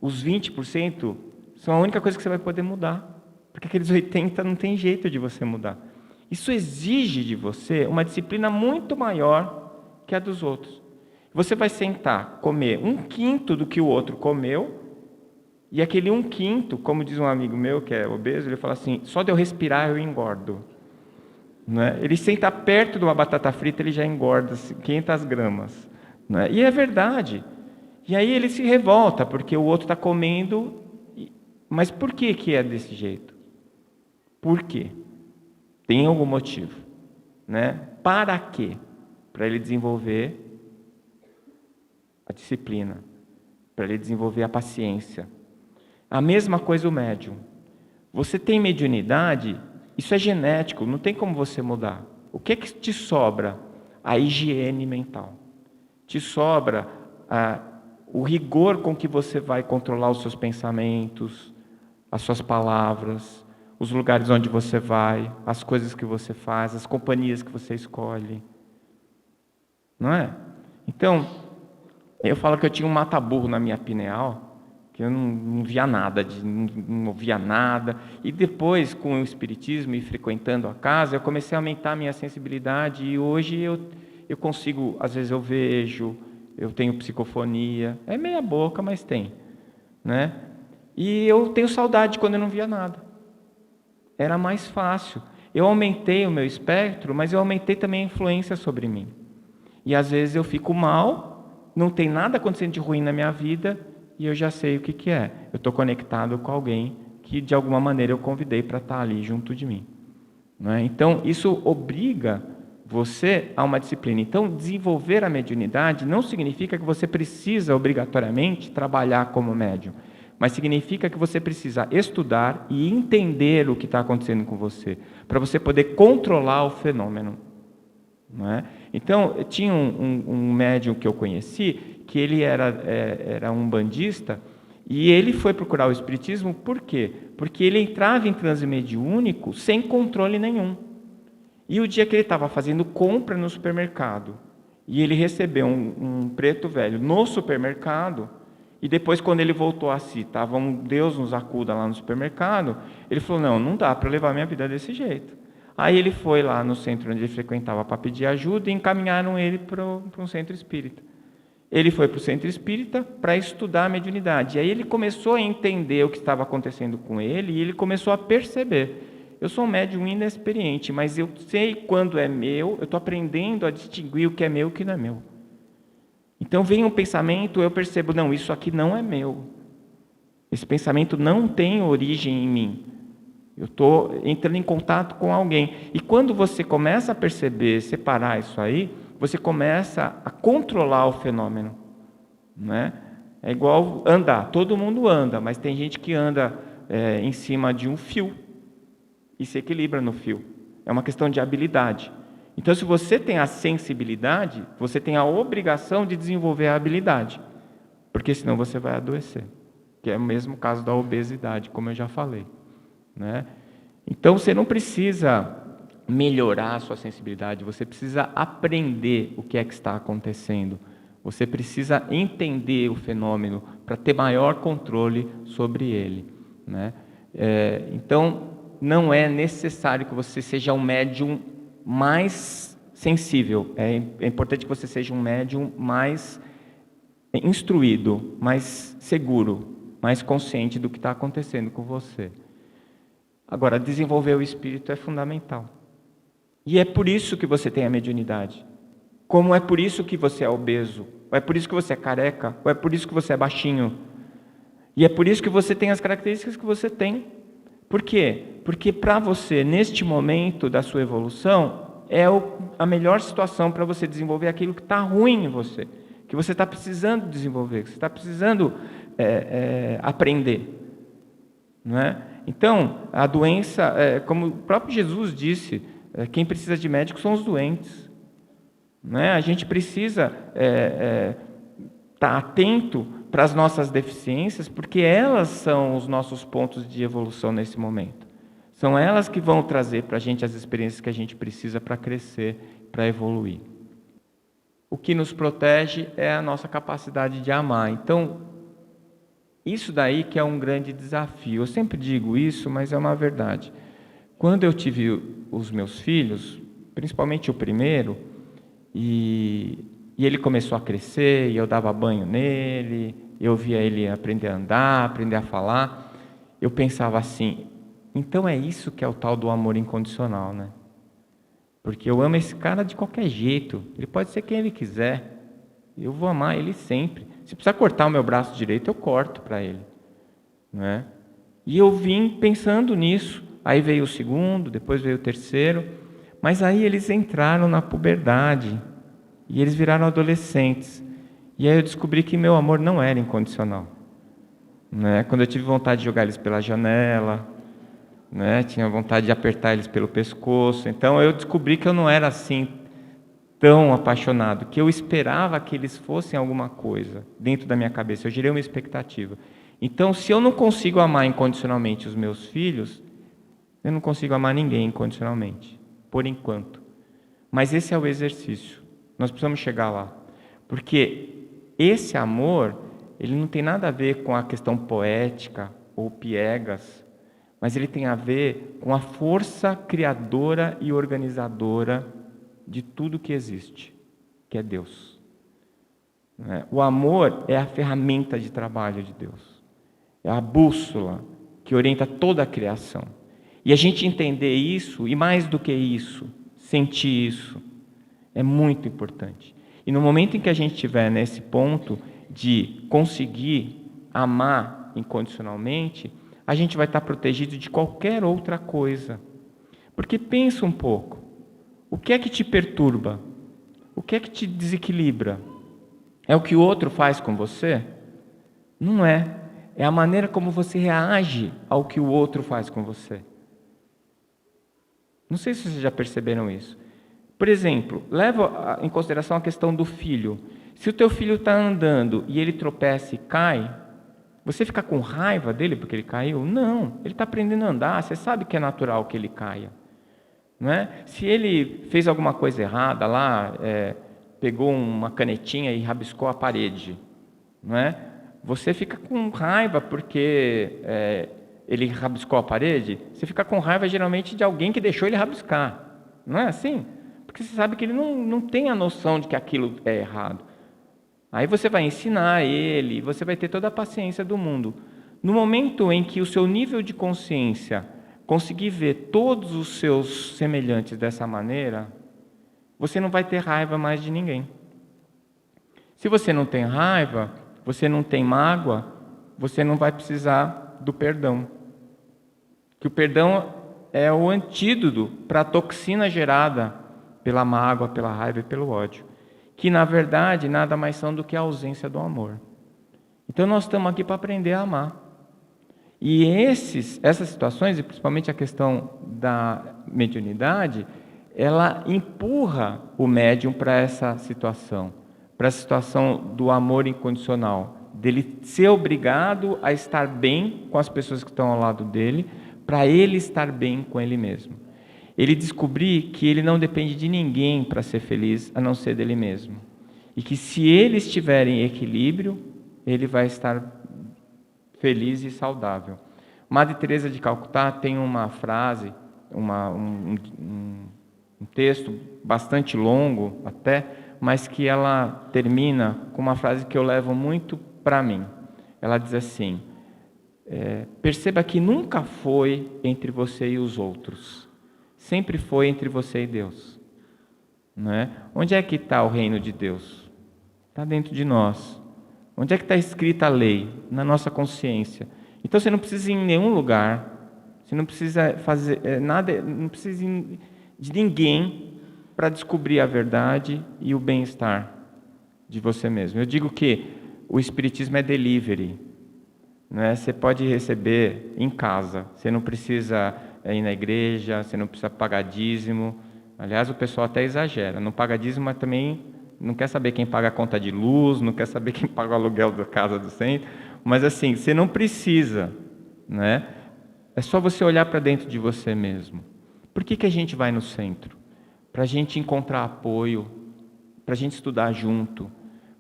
os 20% são a única coisa que você vai poder mudar. Porque aqueles 80% não tem jeito de você mudar. Isso exige de você uma disciplina muito maior que a dos outros. Você vai sentar, comer 1/5 do que o outro comeu, e aquele 1/5, como diz um amigo meu que é obeso, ele fala assim, só de eu respirar eu engordo. Não é? Ele senta perto de uma batata frita, ele já engorda 500 gramas. Não é? E é verdade. E aí ele se revolta, porque o outro está comendo. Mas por que é desse jeito? Por quê? Tem algum motivo. Né? Para quê? Para ele desenvolver a disciplina, para ele desenvolver a paciência. A mesma coisa o médium. Você tem mediunidade, isso é genético, não tem como você mudar. O que te sobra? A higiene mental. Te sobra o rigor com que você vai controlar os seus pensamentos, as suas palavras, os lugares onde você vai, as coisas que você faz, as companhias que você escolhe. Não é? Então, eu falo que eu tinha um mata-burro na minha pineal, que eu não via nada, não ouvia nada. E depois, com o espiritismo e frequentando a casa, eu comecei a aumentar a minha sensibilidade. E hoje eu consigo, às vezes eu vejo, eu tenho psicofonia. É meia boca, mas tem. Né? E eu tenho saudade quando eu não via nada. Era mais fácil. Eu aumentei o meu espectro, mas eu aumentei também a influência sobre mim. E às vezes eu fico mal, não tem nada acontecendo de ruim na minha vida, e eu já sei o que é. Eu estou conectado com alguém que de alguma maneira eu convidei para estar ali junto de mim. Não é? Então isso obriga você a uma disciplina. Então desenvolver a mediunidade não significa que você precisa obrigatoriamente trabalhar como médium, mas significa que você precisa estudar e entender o que está acontecendo com você, para você poder controlar o fenômeno. Não é? Então, tinha um médium que eu conheci, que ele era um bandista, e ele foi procurar o espiritismo, por quê? Porque ele entrava em transe mediúnico sem controle nenhum. E o dia que ele estava fazendo compra no supermercado, e ele recebeu um preto velho no supermercado, e depois, quando ele voltou a si, estava um Deus nos acuda lá no supermercado, ele falou, não dá para levar minha vida desse jeito. Aí ele foi lá no centro onde ele frequentava para pedir ajuda e encaminharam ele para um centro espírita. Ele foi para o centro espírita para estudar a mediunidade. E aí ele começou a entender o que estava acontecendo com ele e ele começou a perceber. Eu sou um médium inexperiente, mas eu sei quando é meu, eu estou aprendendo a distinguir o que é meu e o que não é meu. Então vem um pensamento, eu percebo, não, isso aqui não é meu. Esse pensamento não tem origem em mim. Eu estou entrando em contato com alguém. E quando você começa a perceber, separar isso aí, você começa a controlar o fenômeno, né? É igual andar. Todo mundo anda, mas tem gente que anda em cima de um fio e se equilibra no fio. É uma questão de habilidade. Então, se você tem a sensibilidade, você tem a obrigação de desenvolver a habilidade, porque senão você vai adoecer, que é o mesmo caso da obesidade, como eu já falei, né? Então, você não precisa melhorar a sua sensibilidade, você precisa aprender o que é que está acontecendo. Você precisa entender o fenômeno para ter maior controle sobre ele, né? Então, não é necessário que você seja um médium mais sensível. É importante que você seja um médium mais instruído, mais seguro, mais consciente do que está acontecendo com você. Agora, desenvolver o espírito é fundamental. E é por isso que você tem a mediunidade. Como é por isso que você é obeso, ou é por isso que você é careca, ou é por isso que você é baixinho. E é por isso que você tem as características que você tem. Por quê? Porque para você, neste momento da sua evolução, é a melhor situação para você desenvolver aquilo que está ruim em você, que você está precisando desenvolver, que você está precisando aprender. Não é? Então, a doença, como o próprio Jesus disse, quem precisa de médico são os doentes. Não é? A gente precisa estar atento para as nossas deficiências, porque elas são os nossos pontos de evolução nesse momento. São elas que vão trazer para a gente as experiências que a gente precisa para crescer, para evoluir. O que nos protege é a nossa capacidade de amar. Então, isso daí que é um grande desafio. Eu sempre digo isso, mas é uma verdade. Quando eu tive os meus filhos, principalmente o primeiro, e ele começou a crescer, e eu dava banho nele, eu via ele aprender a andar, aprender a falar, eu pensava assim, então é isso que é o tal do amor incondicional, né? Porque eu amo esse cara de qualquer jeito, ele pode ser quem ele quiser, eu vou amar ele sempre. Se precisar cortar o meu braço direito, eu corto para ele, né? E eu vim pensando nisso, aí veio o segundo, depois veio o terceiro, mas aí eles entraram na puberdade, e eles viraram adolescentes. E aí eu descobri que meu amor não era incondicional, né? Quando eu tive vontade de jogar eles pela janela, né? Tinha vontade de apertar eles pelo pescoço. Então eu descobri que eu não era assim tão apaixonado, que eu esperava que eles fossem alguma coisa dentro da minha cabeça. Eu gerei uma expectativa. Então, se eu não consigo amar incondicionalmente os meus filhos, eu não consigo amar ninguém incondicionalmente, por enquanto. Mas esse é o exercício. Nós precisamos chegar lá, porque esse amor, ele não tem nada a ver com a questão poética ou piegas, mas ele tem a ver com a força criadora e organizadora de tudo que existe, que é Deus. O amor é a ferramenta de trabalho de Deus, é a bússola que orienta toda a criação. E a gente entender isso, e mais do que isso, sentir isso, é muito importante. E no momento em que a gente estiver nesse ponto de conseguir amar incondicionalmente, a gente vai estar protegido de qualquer outra coisa. Porque pensa um pouco, o que é que te perturba? O que é que te desequilibra? É o que o outro faz com você? Não é. É a maneira como você reage ao que o outro faz com você. Não sei se vocês já perceberam isso. Por exemplo, leva em consideração a questão do filho. Se o teu filho está andando e ele tropeça e cai, você fica com raiva dele porque ele caiu? Não, ele está aprendendo a andar, você sabe que é natural que ele caia. Não é? Se ele fez alguma coisa errada lá, pegou uma canetinha e rabiscou a parede, não é? Você fica com raiva porque ele rabiscou a parede, você fica com raiva geralmente de alguém que deixou ele rabiscar, não é assim? Porque você sabe que ele não tem a noção de que aquilo é errado. Aí você vai ensinar ele, você vai ter toda a paciência do mundo. No momento em que o seu nível de consciência conseguir ver todos os seus semelhantes dessa maneira, você não vai ter raiva mais de ninguém. Se você não tem raiva, você não tem mágoa, você não vai precisar do perdão. Que o perdão é o antídoto para a toxina gerada pela mágoa, pela raiva e pelo ódio, que na verdade nada mais são do que a ausência do amor. Então nós estamos aqui para aprender a amar. E essas situações, e principalmente a questão da mediunidade, ela empurra o médium para essa situação do amor incondicional, dele ser obrigado a estar bem com as pessoas que estão ao lado dele, para ele estar bem com ele mesmo. Ele descobrir que ele não depende de ninguém para ser feliz, a não ser dele mesmo. E que se ele estiver em equilíbrio, ele vai estar feliz e saudável. Madre Teresa de Calcutá tem uma frase, um texto bastante longo até, mas que ela termina com uma frase que eu levo muito para mim. Ela diz assim: perceba que nunca foi entre você e os outros, sempre foi entre você e Deus. Não é? Onde é que está o reino de Deus? Está dentro de nós. Onde é que está escrita a lei? Na nossa consciência. Então você não precisa ir em nenhum lugar, você não precisa fazer nada, não precisa ir de ninguém para descobrir a verdade e o bem-estar de você mesmo. Eu digo que o Espiritismo é delivery. Né? Você pode receber em casa, você não precisa ir na igreja, você não precisa pagar dízimo. Aliás, o pessoal até exagera, não paga dízimo, mas também não quer saber quem paga a conta de luz, não quer saber quem paga o aluguel da casa do centro, mas assim, você não precisa, né? É só você olhar para dentro de você mesmo. Por que a gente vai no centro? Para a gente encontrar apoio, para a gente estudar junto,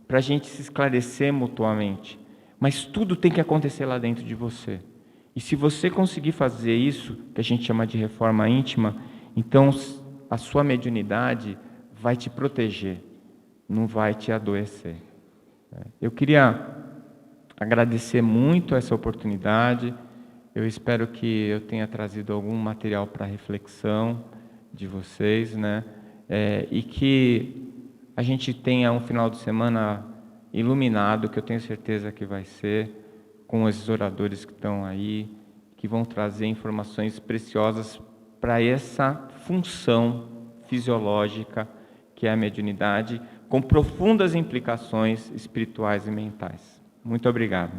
para a gente se esclarecer mutuamente. Mas tudo tem que acontecer lá dentro de você. E se você conseguir fazer isso, que a gente chama de reforma íntima, então a sua mediunidade vai te proteger, não vai te adoecer. Eu queria agradecer muito essa oportunidade. Eu espero que eu tenha trazido algum material para reflexão de vocês, né? E que a gente tenha um final de semana iluminado, que eu tenho certeza que vai ser, com esses oradores que estão aí, que vão trazer informações preciosas para essa função fisiológica que é a mediunidade, com profundas implicações espirituais e mentais. Muito obrigado.